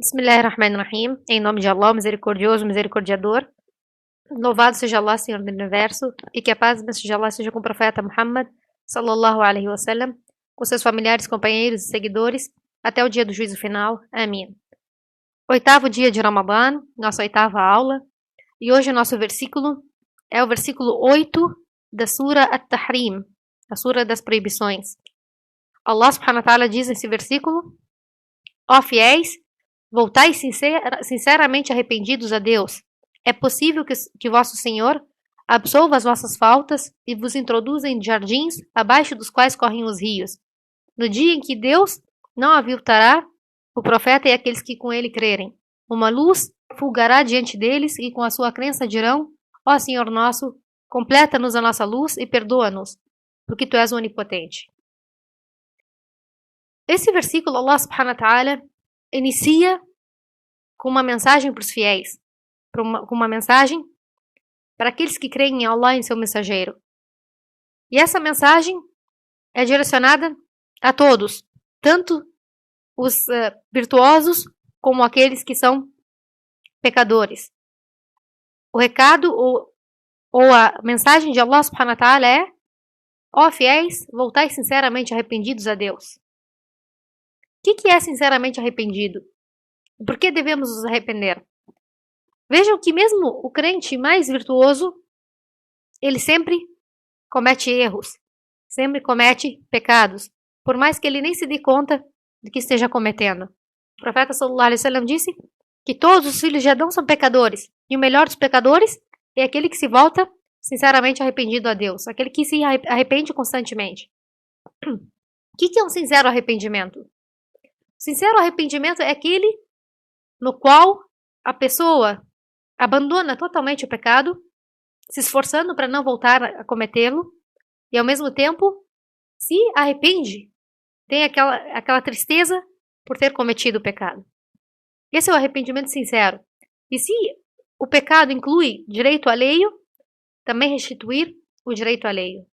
Bismillahirrahmanirrahim. Em nome de Allah, misericordioso, misericordiador. Louvado seja Allah, Senhor do Universo, e que a paz e a bênção de Allah seja com o profeta Muhammad, sallallahu alaihi wasallam, com seus familiares, companheiros e seguidores, até o dia do juízo final. Amém. Oitavo dia de Ramadã, nossa oitava aula, e hoje o nosso versículo é o versículo 8 da Sura At-Tahrim, a Sura das Proibições. Allah subhanahu wa ta'ala diz nesse versículo: ó fiéis, voltai sinceramente arrependidos a Deus. É possível que vosso Senhor absolva as vossas faltas e vos introduza em jardins abaixo dos quais correm os rios. No dia em que Deus não aviltará o profeta e aqueles que com ele crerem. Uma luz fulgará diante deles e com a sua crença dirão: ó Senhor nosso, completa-nos a nossa luz e perdoa-nos, porque Tu és onipotente. Esse versículo, Allah subhanahu wa ta'ala inicia com uma mensagem para os fiéis, com uma mensagem para aqueles que creem em Allah e em seu mensageiro. E essa mensagem é direcionada a todos, tanto os virtuosos como aqueles que são pecadores. O recado ou a mensagem de Allah subhanahu wa ta'ala é: ó fiéis, voltai sinceramente arrependidos a Deus. O que é sinceramente arrependido? Por que devemos nos arrepender? Vejam que mesmo o crente mais virtuoso, ele sempre comete erros, sempre comete pecados, por mais que ele nem se dê conta do que esteja cometendo. O profeta sallallahu alaihi wasallam disse que todos os filhos de Adão são pecadores, e o melhor dos pecadores é aquele que se volta sinceramente arrependido a Deus, aquele que se arrepende constantemente. O que é um sincero arrependimento? Sincero arrependimento é aquele no qual a pessoa abandona totalmente o pecado, se esforçando para não voltar a cometê-lo, e ao mesmo tempo se arrepende, tem aquela tristeza por ter cometido o pecado. Esse é o arrependimento sincero. E se o pecado inclui direito alheio, também restituir o direito alheio.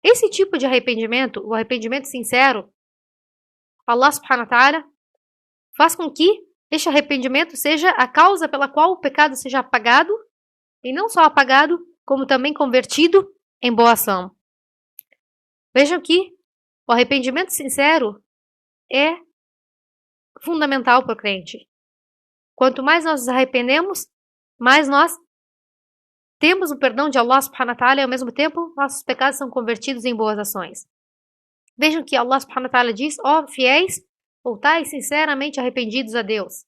Esse tipo de arrependimento, o arrependimento sincero, Allah subhanahu wa ta'ala faz com que este arrependimento seja a causa pela qual o pecado seja apagado, e não só apagado, como também convertido em boa ação. Vejam que o arrependimento sincero é fundamental para o crente. Quanto mais nós nos arrependemos, mais nós temos o perdão de Allah subhanahu wa ta'ala e ao mesmo tempo nossos pecados são convertidos em boas ações. Vejam que Allah subhanahu wa ta'ala diz: ó fiéis, voltai sinceramente arrependidos a Deus.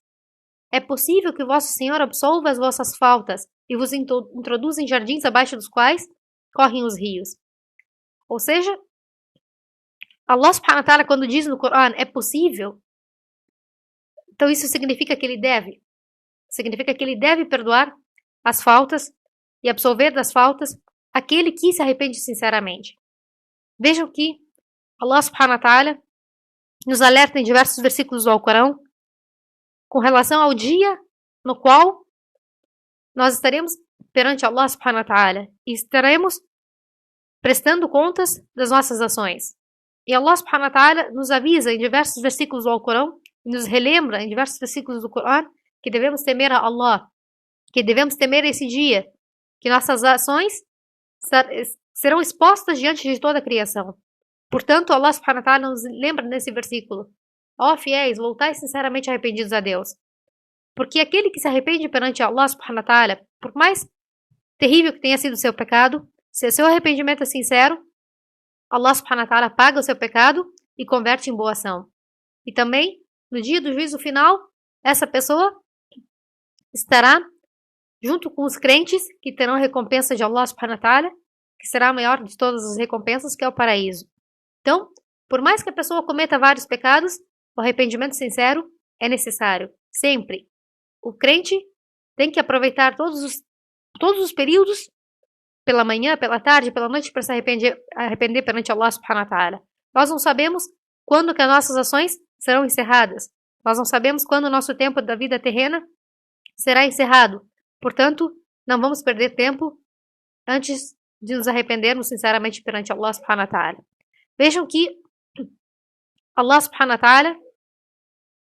É possível que vosso Senhor absolva as vossas faltas e vos introduza em jardins abaixo dos quais correm os rios. Ou seja, Allah subhanahu wa ta'ala, quando diz no Corão, é possível, então isso significa que ele deve. Significa que ele deve perdoar as faltas e absolver das faltas aquele que se arrepende sinceramente. Vejam que Allah subhanahu wa ta'ala nos alerta em diversos versículos do Alcorão com relação ao dia no qual nós estaremos perante Allah subhanahu wa ta'ala e estaremos prestando contas das nossas ações. E Allah subhanahu wa ta'ala nos avisa em diversos versículos do Alcorão e nos relembra em diversos versículos do Corão que devemos temer a Allah, que devemos temer esse dia, que nossas ações serão expostas diante de toda a criação. Portanto, Allah subhanahu wa ta'ala nos lembra nesse versículo: ó fiéis, voltai sinceramente arrependidos a Deus. Porque aquele que se arrepende perante Allah subhanahu wa ta'ala, por mais terrível que tenha sido o seu pecado, se o seu arrependimento é sincero, Allah subhanahu wa ta'ala paga o seu pecado e converte em boa ação. E também, no dia do juízo final, essa pessoa estará junto com os crentes que terão a recompensa de Allah subhanahu wa ta'ala, que será a maior de todas as recompensas, que é o paraíso. Então, por mais que a pessoa cometa vários pecados, o arrependimento sincero é necessário, sempre. O crente tem que aproveitar todos os períodos, pela manhã, pela tarde, pela noite, para se arrepender perante Allah subhanahu wa ta'ala. Nós não sabemos quando que as nossas ações serão encerradas. Nós não sabemos quando o nosso tempo da vida terrena será encerrado. Portanto, não vamos perder tempo antes de nos arrependermos sinceramente perante Allah subhanahu wa ta'ala. Vejam que Allah subhanahu wa ta'ala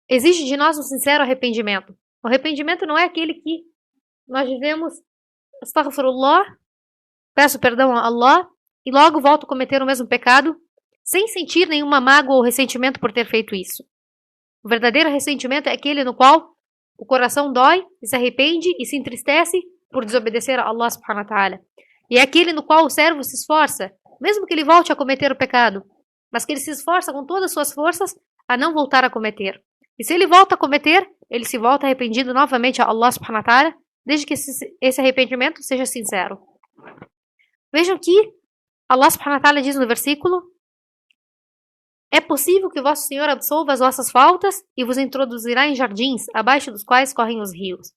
exige de nós um sincero arrependimento. O arrependimento não é aquele que nós dizemos astaghfirullah, peço perdão a Allah, e logo volto a cometer o mesmo pecado, sem sentir nenhuma mágoa ou ressentimento por ter feito isso. O verdadeiro ressentimento é aquele no qual o coração dói, e se arrepende e se entristece por desobedecer a Allah subhanahu wa ta'ala. E é aquele no qual o servo se esforça, mesmo que ele volte a cometer o pecado, mas que ele se esforça com todas as suas forças a não voltar a cometer. E se ele volta a cometer, ele se volta arrependido novamente a Allah subhanahu wa ta'ala, desde que esse arrependimento seja sincero. Vejam que Allah subhanahu wa ta'ala diz no versículo: é possível que vosso Senhor absolva as vossas faltas e vos introduzirá em jardins, abaixo dos quais correm os rios.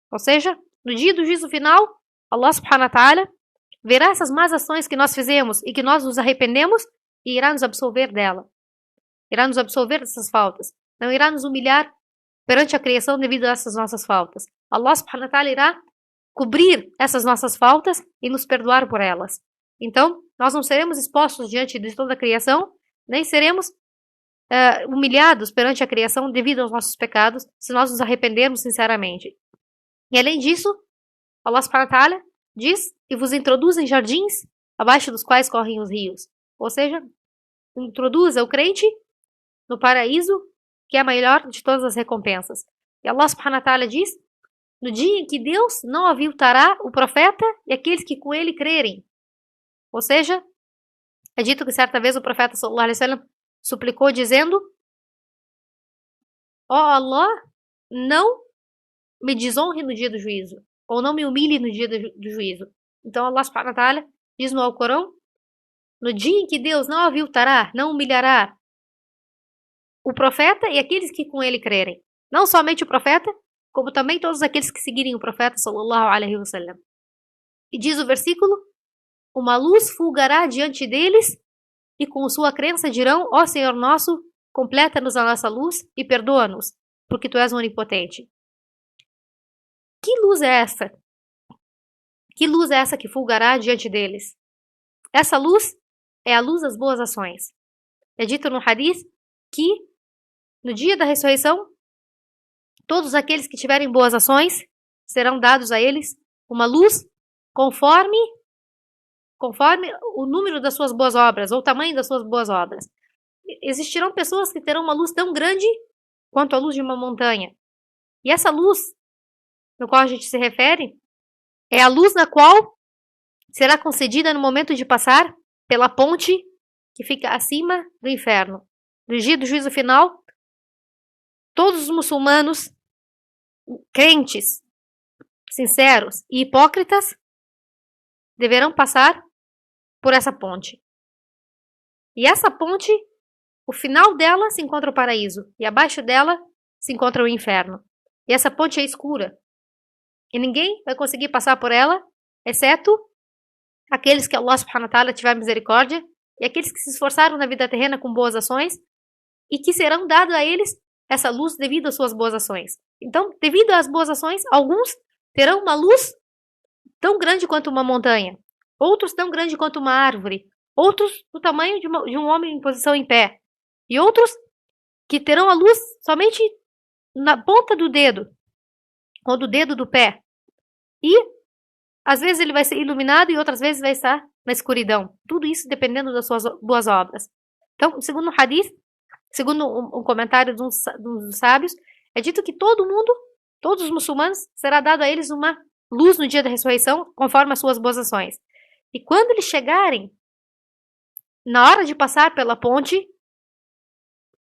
Ou seja, no dia do juízo final, Allah subhanahu wa ta'ala verá essas más ações que nós fizemos e que nós nos arrependemos e irá nos absolver dela. Irá nos absolver dessas faltas. Não irá nos humilhar perante a criação devido a essas nossas faltas. Allah subhanahu wa ta'ala irá cobrir essas nossas faltas e nos perdoar por elas. Então, nós não seremos expostos diante de toda a criação, nem seremos humilhados perante a criação devido aos nossos pecados, se nós nos arrependermos sinceramente. E além disso, Allah subhanahu wa ta'ala diz: e vos introduz em jardins, abaixo dos quais correm os rios. Ou seja, introduza o crente no paraíso, que é a melhor de todas as recompensas. E Allah subhanahu wa ta'ala diz: no dia em que Deus não aviltará o profeta e aqueles que com ele crerem. Ou seja, é dito que certa vez o profeta sallallahu alaihi wasallam suplicou dizendo: ó Allah, não me desonre no dia do juízo, ou não me humilhe no dia do juízo. Então Allah subhanahu wa ta'ala diz no Alcorão: no dia em que Deus não aviltará, não humilhará o profeta e aqueles que com ele crerem. Não somente o profeta, como também todos aqueles que seguirem o profeta sallallahu alaihi wasallam. E diz o versículo: uma luz fulgará diante deles e com sua crença dirão: ó Senhor nosso, completa-nos a nossa luz e perdoa-nos, porque tu és onipotente. Que luz é essa? Que luz é essa que fulgará diante deles? Essa luz é a luz das boas ações. É dito no hadith que no dia da ressurreição, todos aqueles que tiverem boas ações serão dados a eles uma luz conforme o número das suas boas obras, ou o tamanho das suas boas obras. Existirão pessoas que terão uma luz tão grande quanto a luz de uma montanha. E essa luz, no qual a gente se refere, é a luz na qual será concedida no momento de passar pela ponte que fica acima do inferno. No dia do juízo final, todos os muçulmanos, crentes, sinceros e hipócritas, deverão passar por essa ponte. E essa ponte, o final dela se encontra o paraíso, e abaixo dela se encontra o inferno. E essa ponte é escura. E ninguém vai conseguir passar por ela, exceto aqueles que Allah subhanahu wa ta'ala tiver misericórdia, e aqueles que se esforçaram na vida terrena com boas ações, e que serão dados a eles essa luz devido às suas boas ações. Então, devido às boas ações, alguns terão uma luz tão grande quanto uma montanha, outros tão grande quanto uma árvore, outros do tamanho de um homem em posição em pé, e outros que terão a luz somente na ponta do dedo, ou do dedo do pé. E, às vezes, ele vai ser iluminado e outras vezes vai estar na escuridão. Tudo isso dependendo das suas boas obras. Então, segundo o hadith, segundo um comentário de dos sábios, é dito que todo mundo, todos os muçulmanos, será dado a eles uma luz no dia da ressurreição, conforme as suas boas ações. E quando eles chegarem, na hora de passar pela ponte,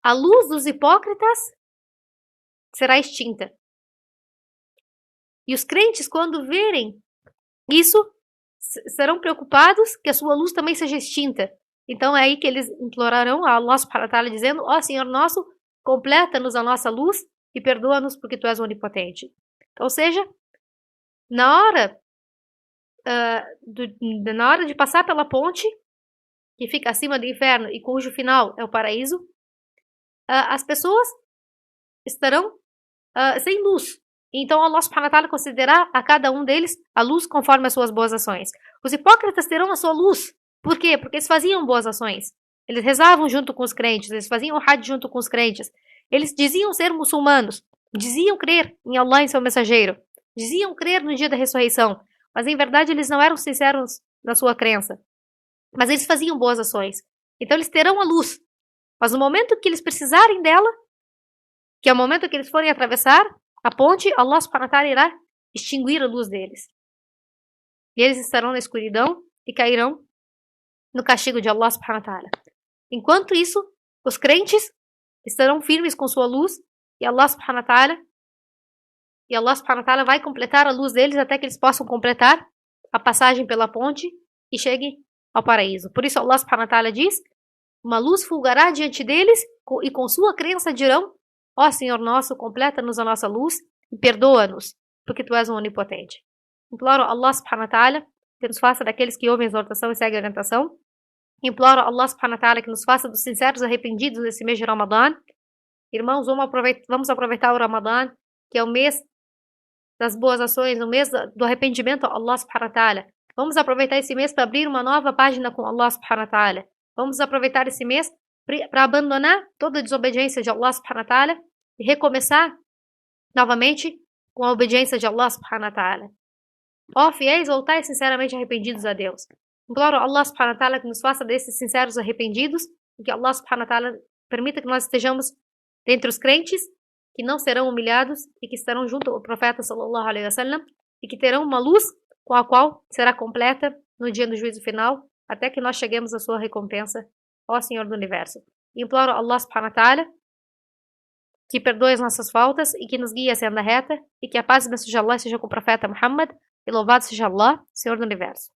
a luz dos hipócritas será extinta. E os crentes, quando verem isso, serão preocupados que a sua luz também seja extinta. Então é aí que eles implorarão a Allah subhanahu wa ta'ala dizendo: ó Senhor nosso, completa-nos a nossa luz e perdoa-nos porque tu és onipotente. Ou seja, na hora de passar pela ponte, que fica acima do inferno e cujo final é o paraíso, as pessoas estarão sem luz. Então Allah subhanahu wa ta'ala considerará a cada um deles a luz conforme as suas boas ações. Os hipócritas terão a sua luz. Por quê? Porque eles faziam boas ações. Eles rezavam junto com os crentes, eles faziam o hajj junto com os crentes. Eles diziam ser muçulmanos, diziam crer em Allah e seu mensageiro, diziam crer no dia da ressurreição, mas em verdade eles não eram sinceros na sua crença. Mas eles faziam boas ações. Então eles terão a luz. Mas no momento que eles precisarem dela, que é o momento que eles forem atravessar a ponte, Allah subhanahu wa ta'ala irá extinguir a luz deles. E eles estarão na escuridão e cairão no castigo de Allah subhanahu wa ta'ala. Enquanto isso, os crentes estarão firmes com sua luz e Allah subhanahu wa ta'ala vai completar a luz deles até que eles possam completar a passagem pela ponte e cheguem ao paraíso. Por isso Allah subhanahu wa ta'ala diz: uma luz fulgará diante deles e com sua crença dirão: ó Senhor nosso, completa-nos a nossa luz e perdoa-nos, porque Tu és um onipotente. Imploro Allah subhanahu wa ta'ala que nos faça daqueles que ouvem a exortação e seguem a orientação. Imploro Allah subhanahu wa ta'ala que nos faça dos sinceros arrependidos nesse mês de Ramadã. Irmãos, vamos aproveitar o Ramadã, que é o mês das boas ações, o mês do arrependimento a Allah subhanahu wa ta'ala. Vamos aproveitar esse mês para abrir uma nova página com Allah subhanahu wa ta'ala. Vamos aproveitar esse mês para abandonar toda a desobediência de Allah subhanahu wa ta'ala e recomeçar novamente com a obediência de Allah subhanahu wa ta'ala. Ó fiéis, voltai sinceramente arrependidos a Deus. Imploro a Allah subhanahu wa ta'ala que nos faça desses sinceros arrependidos e que Allah subhanahu wa ta'ala permita que nós estejamos dentre os crentes que não serão humilhados e que estarão junto ao profeta sallallahu alaihi wasallam e que terão uma luz com a qual será completa no dia do juízo final até que nós cheguemos à sua recompensa, ó Senhor do Universo. Imploro a Allah subhanahu wa ta'ala que perdoe as nossas faltas e que nos guie a senda reta e que a paz e bênção de Allah seja com o profeta Muhammad e louvado seja Allah, Senhor do Universo.